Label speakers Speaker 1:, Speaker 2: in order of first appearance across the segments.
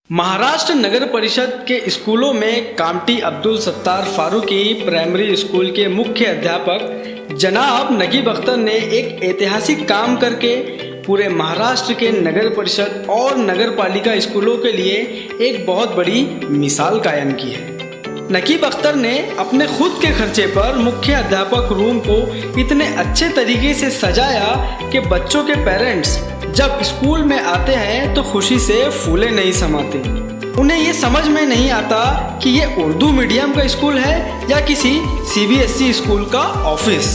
Speaker 1: महाराष्ट्र नगर परिषद के स्कूलों में कामटी अब्दुल सत्तार फारूकी प्राइमरी स्कूल के मुख्य अध्यापक जनाब नकीब अख्तर ने एक ऐतिहासिक काम करके पूरे महाराष्ट्र के नगर परिषद और नगर पालिका स्कूलों के लिए एक बहुत बड़ी मिसाल कायम की है। नकीब अख्तर ने अपने खुद के खर्चे पर मुख्य अध्यापक रूम को इतने अच्छे तरीके से सजाया कि बच्चों के पेरेंट्स जब स्कूल में आते हैं तो खुशी से फूले नहीं समाते। उन्हें ये समझ में नहीं आता कि ये उर्दू मीडियम का स्कूल है या किसी सीबीएसई स्कूल का ऑफिस।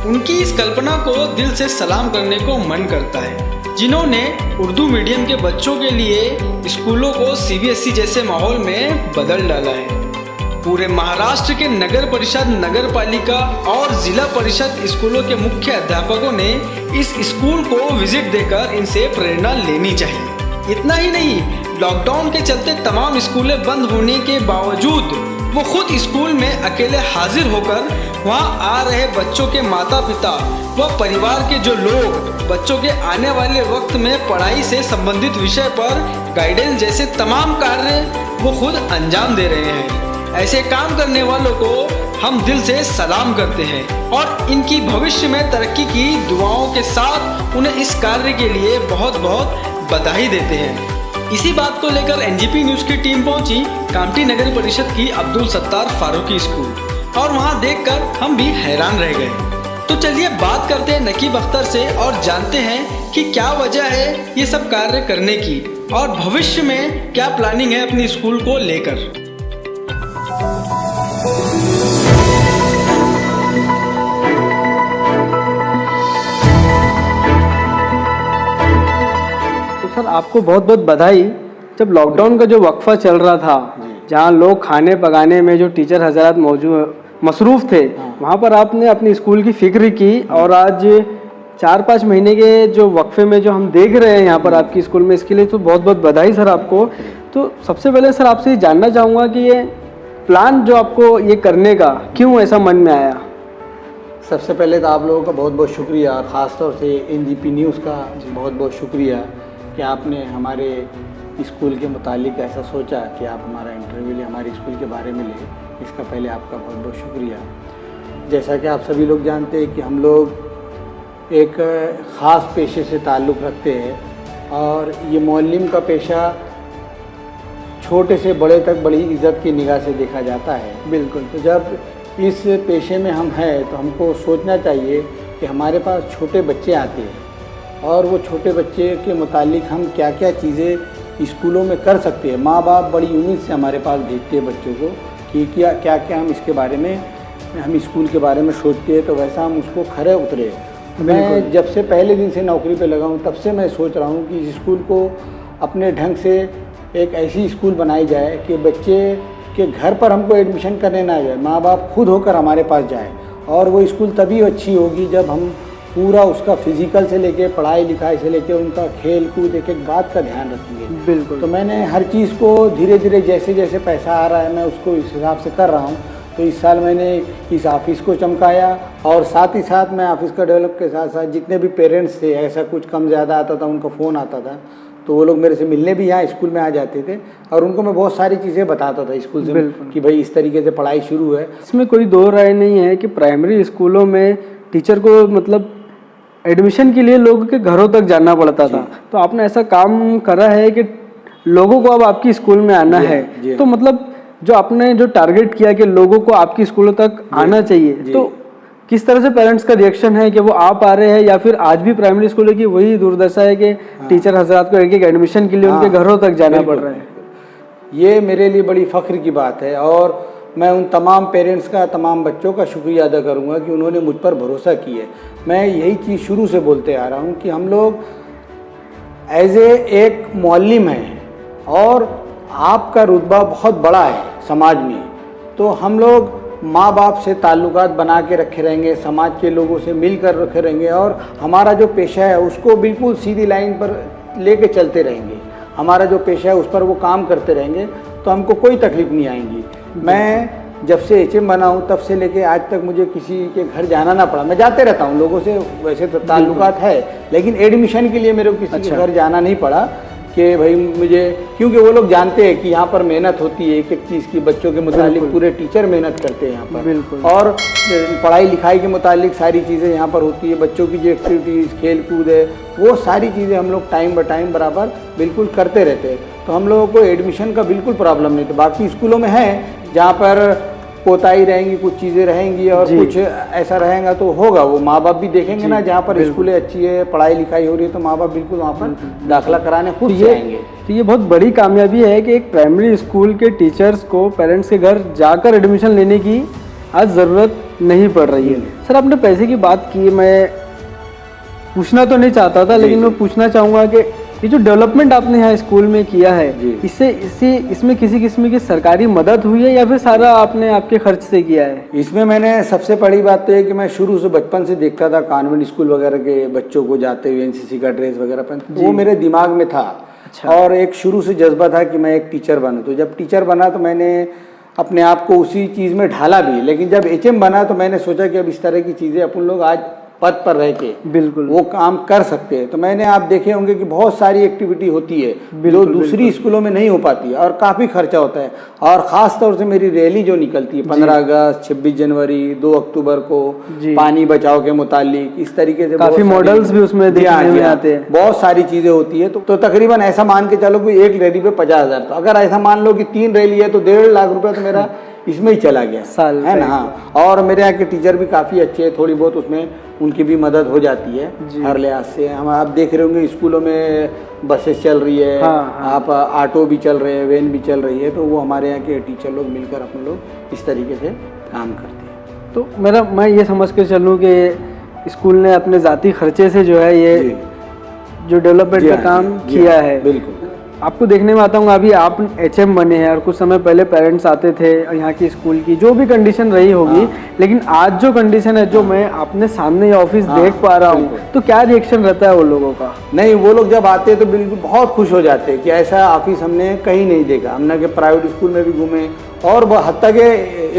Speaker 1: उनकी इस कल्पना को दिल से सलाम करने को मन करता है, जिन्होंने उर्दू मीडियम के बच्चों के लिए स्कूलों को सीबीएसई जैसे माहौल में बदल डाला है। पूरे महाराष्ट्र के नगर परिषद, नगर पालिका और जिला परिषद स्कूलों के मुख्य अध्यापकों ने इस स्कूल को विजिट देकर इनसे प्रेरणा लेनी चाहिए। इतना ही नहीं, लॉकडाउन के चलते तमाम स्कूलें बंद होने के बावजूद वो खुद स्कूल में अकेले हाजिर होकर वहाँ आ रहे बच्चों के माता पिता व परिवार के जो लोग बच्चों के आने वाले वक्त में पढ़ाई से संबंधित विषय पर गाइडेंस जैसे तमाम कार्य वो खुद अंजाम दे रहे हैं। ऐसे काम करने वालों को हम दिल से सलाम करते हैं और इनकी भविष्य में तरक्की की दुआओं के साथ उन्हें इस कार्य के लिए बहुत बहुत बधाई देते हैं। इसी बात को लेकर एनजीपी न्यूज़ की टीम पहुंची कामटी नगर परिषद की अब्दुल सत्तार फारूकी स्कूल और वहां देखकर हम भी हैरान रह गए। तो चलिए बात करते हैं नकीब अख्तर से और जानते हैं कि क्या वजह है ये सब कार्य करने की और भविष्य में क्या प्लानिंग है अपनी स्कूल को लेकर।
Speaker 2: सर आपको बहुत बहुत बधाई। जब लॉकडाउन का जो वक्फा चल रहा था, जहां लोग खाने पकाने में जो टीचर हजरात मसरूफ़ थे, वहां पर आपने अपनी स्कूल की फिक्र की और आज 4-5 महीने के जो वक्फे में जो हम देख रहे हैं यहाँ पर आपकी स्कूल में, इसके लिए तो बहुत बहुत बधाई सर आपको। तो सबसे पहले सर आपसे जानना चाहूँगा कि ये प्लान जो आपको ये करने का क्यों ऐसा मन में आया।
Speaker 3: सबसे पहले तो आप लोगों का बहुत बहुत शुक्रिया और ख़ास तौर से एनजीपी न्यूज़ का बहुत बहुत शुक्रिया कि आपने हमारे स्कूल के मुतालिक ऐसा सोचा कि आप हमारा इंटरव्यू ले, हमारे स्कूल के बारे में ले। इसका पहले आपका बहुत बहुत शुक्रिया। जैसा कि आप सभी लोग जानते हैं कि हम लोग एक ख़ास पेशे से ताल्लुक़ रखते हैं और ये मौल्लिम का पेशा छोटे से बड़े तक बड़ी इज़्ज़त की निगाह से देखा जाता है।
Speaker 2: बिल्कुल।
Speaker 3: तो जब इस पेशे में हम हैं तो हमको सोचना चाहिए कि हमारे पास छोटे बच्चे आते हैं और वो छोटे बच्चे के मुतालिक हम क्या क्या चीज़ें स्कूलों में कर सकते हैं। माँ बाप बड़ी उम्मीद से हमारे पास भेजते हैं बच्चों को कि क्या क्या क्या हम इसके बारे में, हम स्कूल के बारे में सोचते हैं, तो वैसा हम उसको खरे उतरे। मैं जब से पहले दिन से नौकरी पे लगा हूँ तब से मैं सोच रहा हूँ कि इस स्कूल को अपने ढंग से एक ऐसी स्कूल बनाई जाए कि बच्चे के घर पर हमको एडमिशन करने ना जाए, माँ बाप खुद होकर हमारे पास जाए। और वो स्कूल तभी अच्छी होगी जब हम पूरा उसका फिजिकल से लेके पढ़ाई लिखाई से लेके उनका खेल कूद एक एक बात का ध्यान रखेंगे।
Speaker 2: बिल्कुल।
Speaker 3: तो मैंने हर चीज़ को धीरे धीरे जैसे जैसे पैसा आ रहा है मैं उसको इस हिसाब से कर रहा हूँ। तो इस साल मैंने इस ऑफ़िस को चमकाया और साथ ही साथ मैं ऑफ़िस का डेवलप के साथ साथ जितने भी पेरेंट्स थे, ऐसा कुछ कम ज़्यादा आता था, उनका फ़ोन आता था तो वो लोग मेरे से मिलने भी यहाँ स्कूल में आ जाते थे और उनको मैं बहुत सारी चीज़ें बताता था स्कूल से कि भाई इस तरीके से पढ़ाई शुरू है।
Speaker 2: इसमें कोई दो राय नहीं है कि प्राइमरी स्कूलों में टीचर को मतलब एडमिशन के लिए लोगों के घरों तक जाना पड़ता था, तो आपने ऐसा काम करा है कि लोगों को अब आपकी स्कूल में आना है। तो मतलब जो आपने जो टारगेट किया कि लोगों को आपकी स्कूलों तक आना चाहिए, तो किस तरह से पेरेंट्स का रिएक्शन है कि वो आ पा रहे हैं या फिर आज भी प्राइमरी स्कूलों की वही दुर्दशा है कि टीचर हजरात को एक एक एडमिशन के लिए उनके घरों तक जाना पड़ रहा है।
Speaker 3: ये मेरे लिए बड़ी फ़ख्र की बात है और मैं उन तमाम पेरेंट्स का, तमाम बच्चों का शुक्रिया अदा करूंगा कि उन्होंने मुझ पर भरोसा किया है। मैं यही चीज़ शुरू से बोलते आ रहा हूं कि हम लोग एज एक मौल्लिम हैं और आपका रुतबा बहुत बड़ा है समाज में, तो हम लोग माँ बाप से ताल्लुकात बना के रखे रहेंगे, समाज के लोगों से मिलकर रखे रहेंगे और हमारा जो पेशा है उसको बिल्कुल सीधी लाइन पर लेके चलते रहेंगे। हमारा जो पेशा है उस पर वो काम करते रहेंगे तो हमको कोई तकलीफ़ नहीं आएंगी। मैं जब से एचएम बना हूँ तब से लेके आज तक मुझे किसी के घर जाना ना पड़ा। मैं जाते रहता हूँ लोगों से, वैसे तो ताल्लुकात है, लेकिन एडमिशन के लिए मेरे को किसी के घर जाना नहीं पड़ा कि भाई मुझे, क्योंकि वो लोग जानते हैं कि यहाँ पर मेहनत होती है एक एक चीज़ की, बच्चों के मुतालिक पूरे टीचर मेहनत करते हैं यहाँ पर,
Speaker 2: बिल्कुल।
Speaker 3: और पढ़ाई लिखाई के मुतालिक सारी चीज़ें यहाँ पर होती है, बच्चों की जो एक्टिविटीज़ खेल कूद है वो सारी चीज़ें हम लोग टाइम ब टाइम बराबर बिल्कुल करते रहते हैं। तो हम लोगों को एडमिशन का बिल्कुल प्रॉब्लम नहीं था। बाकी स्कूलों में है जहाँ पर कोताही रहेंगी, कुछ चीज़ें रहेंगी और कुछ ऐसा रहेगा तो होगा, वो माँ बाप भी देखेंगे ना, जहाँ पर स्कूलें अच्छी है, पढ़ाई लिखाई हो रही है तो माँ बाप बिल्कुल वहाँ पर दाखिला कराने खुद से आएंगे।
Speaker 2: तो ये बहुत बड़ी कामयाबी है कि एक प्राइमरी स्कूल के टीचर्स को पेरेंट्स के घर जाकर एडमिशन लेने की आज ज़रूरत नहीं पड़ रही है। सर, आपने पैसे की बात की, मैं पूछना तो नहीं चाहता था, लेकिन मैं पूछना चाहूँगा कि ये जो डेवलपमेंट आपने यहाँ स्कूल में किया है, इसमें किसी किस्म की सरकारी मदद हुई है या फिर सारा आपने आपके खर्च से किया है?
Speaker 3: इसमें मैंने सबसे बड़ी बात तो है कि मैं शुरू से बचपन से देखता था कॉन्वेंट स्कूल वगैरह के बच्चों को जाते हुए एनसीसी का ड्रेस वगैरह पहन, वो मेरे दिमाग में था। अच्छा। और एक शुरू से जज्बा था कि मैं एक टीचर बनूँ। तो जब टीचर बना तो मैंने अपने आप को उसी चीज़ में ढाला भी, लेकिन जब एचएम बना तो मैंने सोचा कि अब इस तरह की चीज़ें अपन लोग आज पद पर रह के बिल्कुल वो काम कर सकते हैं। तो मैंने आप देखे होंगे कि बहुत सारी एक्टिविटी होती है जो दूसरी स्कूलों में नहीं हो पाती है और काफ़ी खर्चा होता है। और ख़ास तौर से मेरी रैली जो निकलती है 15 अगस्त, 26 जनवरी, 2 अक्टूबर को पानी बचाओ के मुतालिक, इस तरीके से
Speaker 2: काफ़ी मॉडल्स भी उसमें देखने में आते हैं,
Speaker 3: बहुत सारी चीज़ें होती है। तो तकरीबन ऐसा मान के चलो कि एक रैली पे 50,000, तो अगर ऐसा मान लो कि 3 रैली है तो 1.5 लाख रुपये तो मेरा इसमें ही चला गया
Speaker 2: साल,
Speaker 3: है ना। हाँ, और मेरे यहाँ के टीचर भी काफ़ी अच्छे हैं, थोड़ी बहुत उसमें उनकी भी मदद हो जाती है हर लिहाज से। हम आप देख रहे होंगे स्कूलों में बसेस चल रही है, आप ऑटो भी चल रहे हैं, वैन भी चल रही है, तो वो हमारे यहाँ के टीचर लोग मिलकर अपने लोग इस तरीके से काम करते हैं।
Speaker 2: तो मैं ये समझ कर चलूँ कि स्कूल ने अपने ज़ाती खर्चे से जो है ये जो डेवलपमेंट का काम किया है।
Speaker 3: बिल्कुल।
Speaker 2: आपको देखने में आता हूँ, अभी आप एचएम बने हैं और कुछ समय पहले पेरेंट्स आते थे यहाँ की स्कूल की जो भी कंडीशन रही होगी, लेकिन आज जो कंडीशन है, जो मैं अपने सामने ये ऑफिस देख पा रहा हूँ, तो क्या रिएक्शन रहता है वो लोगों का?
Speaker 3: नहीं, वो लोग जब आते हैं तो बिल्कुल बहुत खुश हो जाते हैं कि ऐसा ऑफिस हमने कहीं नहीं देखा। हमने के प्राइवेट स्कूल में भी घूमे और हत्ता के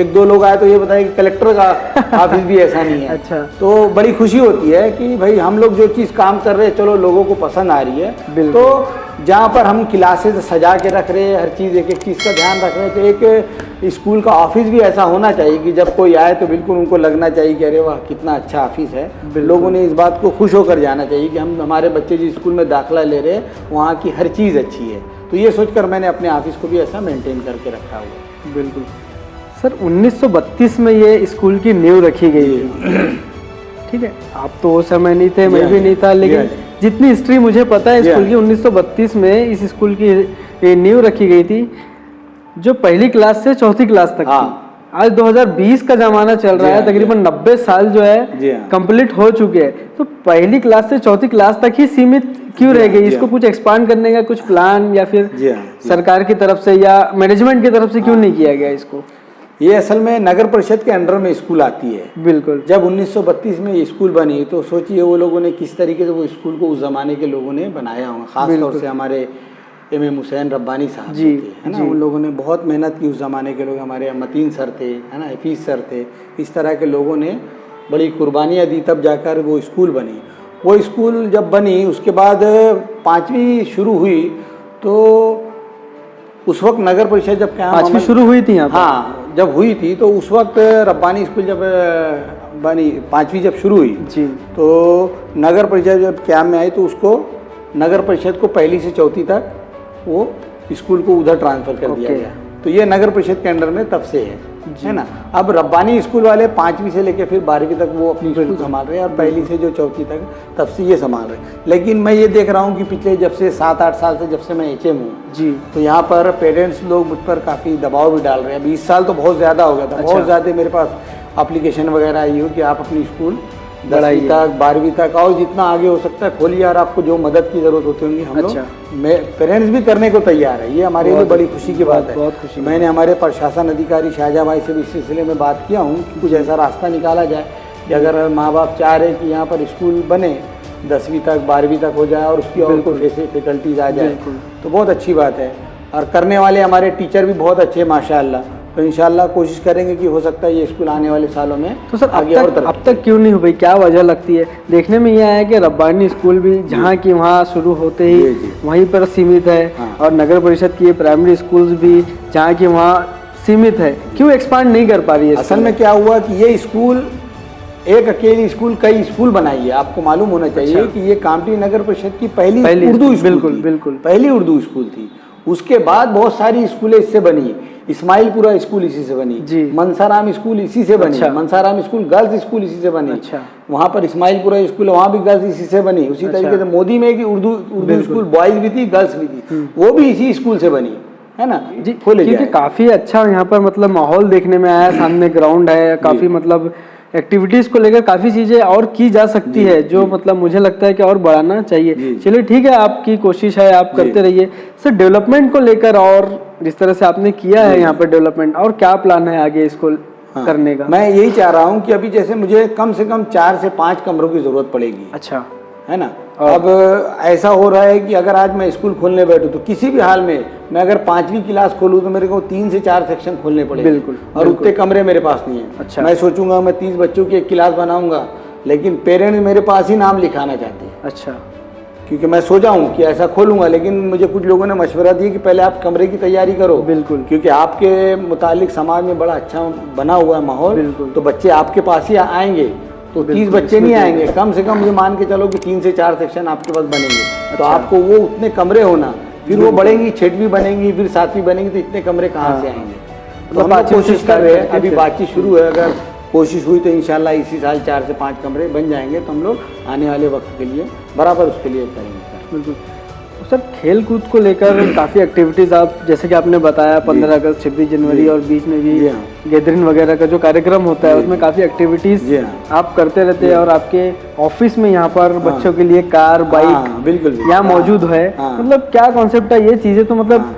Speaker 3: 1-2 लोग आए तो ये बताए कि कलेक्टर का ऑफिस भी ऐसा नहीं है।
Speaker 2: अच्छा।
Speaker 3: तो बड़ी खुशी होती है कि भाई हम लोग जो चीज़ काम कर रहे हैं चलो लोगों को पसंद आ रही है। तो जहाँ पर हम क्लासेस सजा के रख रहे हैं, हर चीज़ एक एक चीज़ का ध्यान रख रहे हैं, तो एक स्कूल का ऑफिस भी ऐसा होना चाहिए कि जब कोई आए तो बिल्कुल उनको लगना चाहिए कि अरे वाह कितना अच्छा ऑफिस है। लोगों ने इस बात को खुश होकर जाना चाहिए कि हमारे बच्चे जिस स्कूल में दाखिला ले रहे हैं वहाँ की हर चीज़ अच्छी है। तो ये सोचकर मैंने अपने ऑफिस को भी ऐसा मेंटेन करके रखा हुआ है।
Speaker 2: बिल्कुल। सर, 1932 में ये स्कूल की नींव रखी गई थी, ठीक है? आप तो वो समय नहीं थे, मैं भी नहीं था, लेकिन जितनी हिस्ट्री मुझे पता है स्कूल की, 1932 में इस स्कूल की नींव रखी गई थी जो पहली क्लास से चौथी क्लास तक थी। आज 2020 का जमाना चल रहा है, तकरीबन 90 साल जो है कंप्लीट हो चुके हैं, तो पहली क्लास से चौथी क्लास तक ही सीमित क्यों रह गई? इसको कुछ एक्सपांड करने का कुछ प्लान या फिर सरकार की तरफ से या मैनेजमेंट की तरफ से क्यों नहीं किया गया इसको?
Speaker 3: ये असल में नगर परिषद के अंडर में स्कूल आती है।
Speaker 2: बिल्कुल।
Speaker 3: जब 1932 में ये स्कूल बनी तो सोचिए वो लोगों ने किस तरीके से वो स्कूल को उस ज़माने के लोगों ने बनाया होगा। ख़ास तौर से हमारे MM हुसैन रब्बानी साहब थे, है ना, उन लोगों ने बहुत मेहनत की उस ज़माने के लोग। हमारे मतीन सर थे, है ना, हफीज़ सर थे, इस तरह के लोगों ने बड़ी कुर्बानियाँ दी, तब जाकर वो स्कूल बनी। वो स्कूल जब बनी उसके बाद 5वीं शुरू हुई तो उस वक्त नगर परिषद जब क्या
Speaker 2: 5वीं शुरू हुई थी यहाँ पर?
Speaker 3: हाँ, जब हुई थी तो उस वक्त रब्बानी स्कूल जब बनी, 5वीं जब शुरू हुई
Speaker 2: जी,
Speaker 3: तो नगर परिषद जब क्या में आई तो उसको नगर परिषद को 1ली से 4वीं तक वो स्कूल को उधर ट्रांसफ़र कर दिया गया। तो ये नगर परिषद के अंडर में तब से है ना। अब रब्बानी स्कूल वाले 5वीं से लेकर फिर 12वीं तक वो अपनी स्कूल संभाल रहे हैं और 1ली से जो 4वीं तक तब से ये संभाल रहे हैं। लेकिन मैं ये देख रहा हूँ कि पिछले जब से 7-8 साल से जब से मैं HM हूँ जी, तो यहाँ पर पेरेंट्स लोग मुझ पर काफ़ी दबाव भी डाल रहे हैं। 20 साल तो बहुत ज़्यादा हो गया था। बहुत ज़्यादा मेरे पास एप्लीकेशन वगैरह आई हो कि आप अपनी स्कूल 10वीं तक 12वीं तक और जितना आगे हो सकता है खोलिए और आपको जो मदद की ज़रूरत होती होगी हम लोग पेरेंट्स भी करने को तैयार है। ये हमारे लिए बड़ी खुशी की बात है। बहुत खुशी। मैंने हमारे प्रशासन अधिकारी शाहजहाँ भाई से भी इस सिलसिले में बात किया हूँ कि कुछ ऐसा रास्ता निकाला जाए कि अगर माँ बाप चाह रहे कि यहाँ पर स्कूल बने 10वीं तक 12वीं तक हो जाए और उसकी और कोई फैकल्टीज आ जाए तो बहुत अच्छी बात है। और करने वाले हमारे टीचर भी बहुत अच्छे माशाअल्लाह, तो इंशाल्लाह कोशिश करेंगे कि हो सकता है ये स्कूल आने वाले सालों में
Speaker 2: तो सर
Speaker 3: आगे और तरक्की
Speaker 2: अब तक क्यों नहीं हो भाई, क्या वजह लगती है? देखने में ये आया कि रब्बानी स्कूल भी जहाँ की वहाँ शुरू होते ही
Speaker 3: जी।
Speaker 2: वहीं पर सीमित है,
Speaker 3: हाँ।
Speaker 2: और नगर परिषद की प्राइमरी स्कूल्स भी जहाँ की वहाँ सीमित है, क्यों एक्सपांड नहीं कर पा रही है?
Speaker 3: असल में क्या हुआ कि ये स्कूल एक अकेली स्कूल कई स्कूल बनाई है। आपको मालूम होना चाहिए कि ये कामटी नगर परिषद की पहली उर्दू स्कूल
Speaker 2: बिल्कुल
Speaker 3: थी।
Speaker 2: बिल्कुल
Speaker 3: पहली उर्दू स्कूल थी। उसके बाद बहुत सारी स्कूलें इससे बनी। इस्माइलपुरा स्कूल इसी से बनी
Speaker 2: जी।
Speaker 3: मनसाराम स्कूल इसी से बनी।
Speaker 2: अच्छा।
Speaker 3: मनसाराम स्कूल गर्ल्स स्कूल इसी से बनी।
Speaker 2: अच्छा।
Speaker 3: वहाँ पर इस्माइलपुरा स्कूल है, वहाँ भी गर्ल्स इसी से बनी। उसी तरीके से मोदी में कि उर्दू स्कूल बॉयज भी थी, गर्ल्स भी थी, वो भी इसी स्कूल से बनी, है ना
Speaker 2: जी।
Speaker 3: खोले
Speaker 2: क्योंकि काफी अच्छा यहाँ पर मतलब माहौल देखने में आया, सामने ग्राउंड है, काफी मतलब एक्टिविटीज को लेकर काफी चीजें और की जा सकती है, जो मतलब मुझे लगता है कि और बढ़ाना चाहिए। चलिए ठीक है, आपकी कोशिश है, आप करते रहिए। सर डेवलपमेंट को लेकर और जिस तरह से आपने किया है यहाँ पर डेवलपमेंट, और क्या प्लान है आगे इसको करने का?
Speaker 3: मैं यही चाह रहा हूँ कि अभी जैसे मुझे कम से कम 4 से 5 कमरों की जरूरत पड़ेगी।
Speaker 2: अच्छा,
Speaker 3: है ना। अब ऐसा हो रहा है कि अगर आज मैं स्कूल खोलने बैठूं तो किसी भी हाल में मैं अगर 5वीं क्लास खोलूं तो मेरे को 3 से 4 सेक्शन खोलने पड़ेंगे।
Speaker 2: बिल्कुल,
Speaker 3: और उतने कमरे मेरे पास नहीं है।
Speaker 2: अच्छा।
Speaker 3: मैं सोचूंगा मैं 30 बच्चों की एक क्लास बनाऊंगा, लेकिन पेरेंट्स मेरे पास ही नाम लिखाना चाहते हैं।
Speaker 2: अच्छा,
Speaker 3: क्योंकि मैं सोचा हूँ कि ऐसा खोलूंगा, लेकिन मुझे कुछ लोगों ने मशवरा दिया कि पहले आप कमरे की तैयारी करो।
Speaker 2: बिल्कुल।
Speaker 3: क्योंकि आपके मुतालिक समाज में बड़ा अच्छा बना हुआ है माहौल,
Speaker 2: बिल्कुल।
Speaker 3: तो बच्चे आपके पास ही आएंगे। तो 30 बच्चे नहीं आएंगे, कम से कम ये मान के चलो कि 3 से 4 सेक्शन आपके पास बनेंगे। तो आपको वो उतने कमरे होना, फिर वो बढ़ेंगी, 6वीं बनेंगी, फिर 7वीं बनेंगी, तो इतने कमरे कहाँ से आएंगे? तो हम लोग कोशिश कर रहे हैं, अभी बातचीत शुरू है। अगर कोशिश हुई तो इंशाल्लाह इसी साल 4 से 5 कमरे बन जाएंगे, तो हम लोग आने वाले वक्त के लिए बराबर उसके लिए करेंगे।
Speaker 2: बिल्कुल। तो सर खेल कूद को लेकर काफ़ी एक्टिविटीज़ आप जैसे कि आपने बताया 15 अगस्त 26 जनवरी और बीच में भी गैदरिंग वगैरह का जो कार्यक्रम होता है उसमें काफ़ी एक्टिविटीज़ आप करते रहते हैं, और आपके ऑफिस में यहाँ पर बच्चों के लिए कार बाइक
Speaker 3: बिल्कुल
Speaker 2: यहाँ मौजूद है। मतलब क्या कॉन्सेप्ट है? ये चीज़ें तो मतलब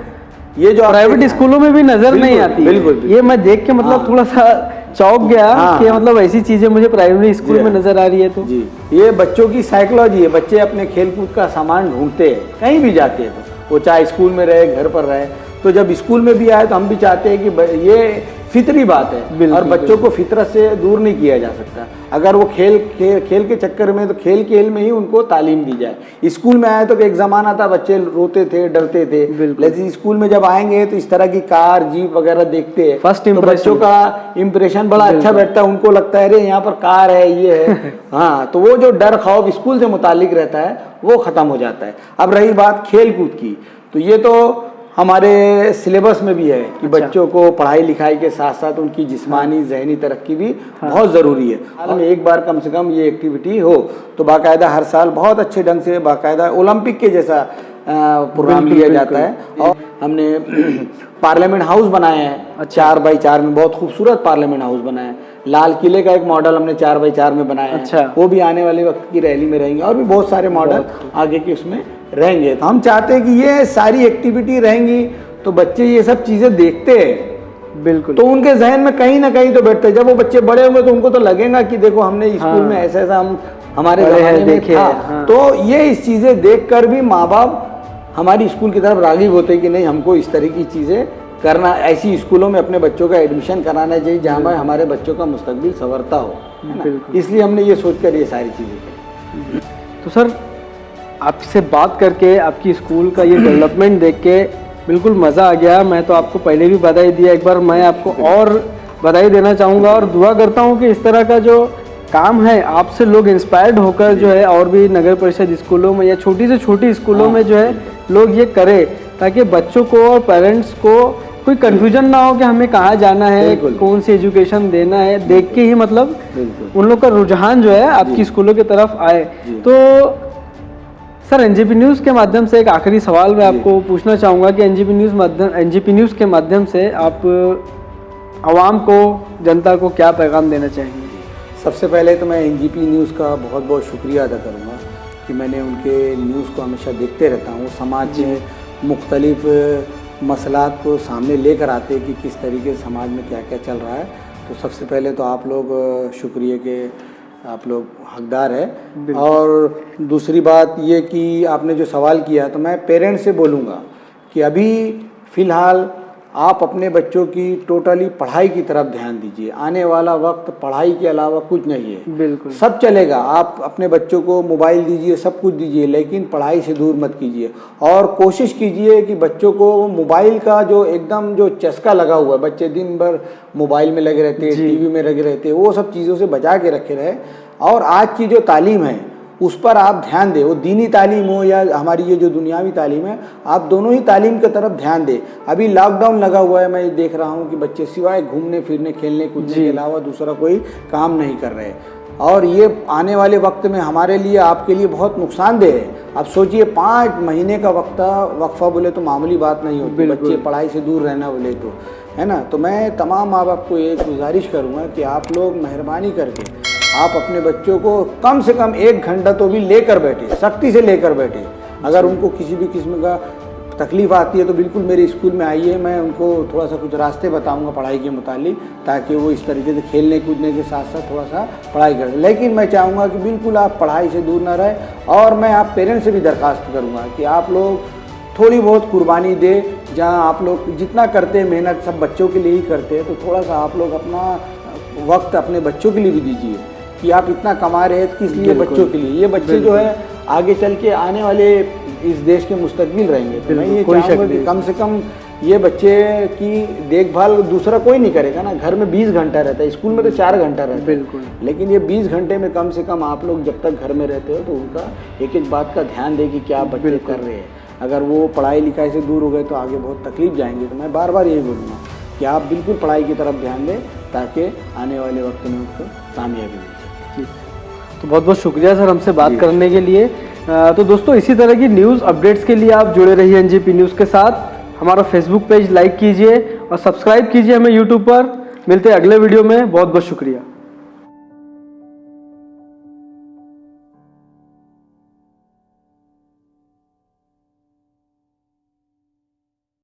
Speaker 3: ये जो
Speaker 2: प्राइवेट स्कूलों में भी नजर नहीं आती।
Speaker 3: बिल्कुल।
Speaker 2: ये मैं देख के मतलब थोड़ा सा चौंक गया कि मतलब ऐसी चीजें मुझे प्राइमरी स्कूल में नजर आ रही है। तो
Speaker 3: जी, ये बच्चों की साइकोलॉजी है। बच्चे अपने खेलकूद का सामान ढूंढते हैं कहीं भी जाते हैं, तो वो चाहे स्कूल में रहे, घर पर रहे। तो जब स्कूल में भी आए तो हम भी चाहते हैं कि ये फितरी बात है, और बच्चों को फितरत से दूर नहीं किया जा सकता। अगर वो खेल के चक्कर में, तो खेल में ही उनको तालीम दी जाए। स्कूल में आए तो एक ज़माना था बच्चे रोते थे, डरते थे, लेकिन स्कूल में जब आएंगे तो इस तरह की कार जीप वगैरह देखते हैं,
Speaker 2: फर्स्ट
Speaker 3: तो बच्चों का इम्प्रेशन बड़ा अच्छा बैठता है। उनको लगता है अरे यहाँ पर कार है, ये है। हाँ, तो वो जो डर खौफ स्कूल से मुतालिक रहता है वो ख़त्म हो जाता है। अब रही बात खेल कूद की, तो ये तो हमारे सिलेबस में भी है कि बच्चों को पढ़ाई लिखाई के साथ साथ उनकी जिस्मानी जहनी तरक्की भी बहुत ज़रूरी है। साल में एक बार कम से कम ये एक्टिविटी हो, तो बाकायदा हर साल बहुत अच्छे ढंग से बाकायदा ओलंपिक के जैसा प्रोग्राम लिया जाता है। और हमने पार्लियामेंट हाउस बनाया है 4x4 में, बहुत खूबसूरत पार्लियामेंट हाउस बनाया है। लाल किले का एक मॉडल हमने 4x4 में बनाया है, वो भी आने वाले वक्त की रैली में रहेंगे, और भी बहुत सारे मॉडल आगे के उसमें रहेंगे। तो हम चाहते हैं कि ये सारी एक्टिविटी रहेंगी तो बच्चे ये सब चीज़ें देखते हैं,
Speaker 2: बिल्कुल,
Speaker 3: तो उनके जहन में कहीं ना कहीं तो बैठते हैं। जब वो बच्चे बड़े होंगे तो उनको तो लगेगा कि देखो हमने स्कूल में ऐसा ऐसा हम हमारे ज़माने में था। तो ये इस चीज़ें देख कर भी माँ बाप हमारी स्कूल की तरफ राग़िब होते हैं कि नहीं, हमको इस तरह की चीज़ें करना, ऐसी स्कूलों में अपने बच्चों का एडमिशन कराना चाहिए जहाँ पर हमारे बच्चों का मुस्तकबिल संवरता हो, है ना। इसलिए हमने ये सोचकर ये सारी चीज़ें की।
Speaker 2: तो सर आपसे बात करके, आपकी स्कूल का ये डेवलपमेंट देख के बिल्कुल मज़ा आ गया। मैं तो आपको पहले भी बधाई दिया, एक बार मैं आपको और बधाई देना चाहूँगा, और दुआ करता हूँ कि इस तरह का जो काम है आपसे लोग इंस्पायर्ड होकर जो है और भी नगर परिषद स्कूलों में या छोटी से छोटी स्कूलों में जो है लोग ये करें, ताकि बच्चों को और पेरेंट्स को कोई कंफ्यूजन ना हो कि हमें कहाँ जाना है, कौन सी एजुकेशन देना है। देख के ही मतलब उन लोग का रुझान जो है आपकी स्कूलों की तरफ आए। तो सर एनजीपी न्यूज़ के माध्यम से एक आखिरी सवाल मैं आपको पूछना चाहूँगा कि एनजीपी न्यूज़ के माध्यम से आप आवाम को, जनता को क्या पैगाम देना चाहेंगे?
Speaker 3: सबसे पहले तो मैं एनजीपी न्यूज़ का बहुत बहुत शुक्रिया अदा करूँगा कि मैंने उनके न्यूज़ को हमेशा देखते रहता हूँ। समाज में मुख्तलिफ मसलात को सामने लेकर आते हैं कि किस तरीके से समाज में क्या क्या चल रहा है। तो सबसे पहले तो आप लोग शुक्रिया के आप लोग हकदार है। और दूसरी बात ये कि आपने जो सवाल किया, तो मैं पेरेंट्स से बोलूँगा कि अभी फ़िलहाल आप अपने बच्चों की टोटली पढ़ाई की तरफ ध्यान दीजिए। आने वाला वक्त पढ़ाई के अलावा कुछ नहीं है।
Speaker 2: बिल्कुल।
Speaker 3: सब चलेगा, आप अपने बच्चों को मोबाइल दीजिए, सब कुछ दीजिए, लेकिन पढ़ाई से दूर मत कीजिए। और कोशिश कीजिए कि बच्चों को मोबाइल का जो एकदम जो चस्का लगा हुआ है, बच्चे दिन भर मोबाइल में लगे रहते हैं, टीवी में लगे रहते हैं, वो सब चीज़ों से बचा के रखे रहे। और आज की जो तालीम है उस पर आप ध्यान दें, वो दीनी तालीम हो या हमारी ये जो दुनियावी तालीम है, आप दोनों ही तालीम की तरफ ध्यान दें। अभी लॉकडाउन लगा हुआ है, मैं देख रहा हूँ कि बच्चे सिवाय घूमने फिरने खेलने कूदने के अलावा दूसरा कोई काम नहीं कर रहे। और ये आने वाले वक्त में हमारे लिए आपके लिए बहुत नुकसानदेह है। आप सोचिए 5 महीने का वक्फा बोले तो मामूली बात नहीं होती, बच्चे पढ़ाई से दूर रहना बोले तो, है ना। तो मैं तमाम माँ बाप को एक गुजारिश करूँगा कि आप लोग मेहरबानी करके आप अपने बच्चों को कम से कम 1 घंटा तो भी लेकर बैठे, सख्ती से लेकर बैठे। अगर उनको किसी भी किस्म का तकलीफ आती है तो बिल्कुल मेरे स्कूल में आइए, मैं उनको थोड़ा सा कुछ रास्ते बताऊंगा पढ़ाई के मुतालिक, ताकि वो इस तरीके से खेलने कूदने के साथ साथ थोड़ा सा पढ़ाई करें। लेकिन मैं चाहूँगा कि बिल्कुल आप पढ़ाई से दूर ना रहें। और मैं आप पेरेंट्स से भी दरख्वास्त करूँगा कि आप लोग थोड़ी बहुत कुर्बानी दे, जहाँ आप लोग जितना करते हैं मेहनत सब बच्चों के लिए ही करते हैं, तो थोड़ा सा आप लोग अपना वक्त अपने बच्चों के लिए भी दीजिए कि आप इतना कमा रहे हैं, किस लिए? बच्चों के लिए। ये बच्चे जो है आगे चल के आने वाले इस देश के मुस्तकबिल रहेंगे। तो मैं ये चाहूँगा कि कम से कम ये बच्चे की देखभाल दूसरा कोई नहीं करेगा ना। घर में 20 घंटा रहता है, स्कूल में तो 4 घंटा रहता है।
Speaker 2: बिल्कुल।
Speaker 3: लेकिन ये 20 घंटे में कम से कम आप लोग जब तक घर में रहते हो तो उनका एक एक बात का ध्यान दें कि क्या बच्चे कर रहे हैं। अगर वो पढ़ाई लिखाई से दूर हो गए तो आगे बहुत तकलीफ जाएंगे। तो मैं बार बार यही बोलूँगा कि आप बिल्कुल पढ़ाई की तरफ ध्यान दें, ताकि आने वाले वक्त में उसको कामयाबी मिले।
Speaker 2: तो बहुत बहुत शुक्रिया सर हमसे बात करने के लिए। तो दोस्तों इसी तरह की न्यूज़ अपडेट्स के लिए आप जुड़े रहिए एनजेपी न्यूज़ के साथ। हमारा फेसबुक पेज लाइक कीजिए और सब्सक्राइब कीजिए हमें यूट्यूब पर। मिलते हैं अगले वीडियो में। बहुत बहुत शुक्रिया।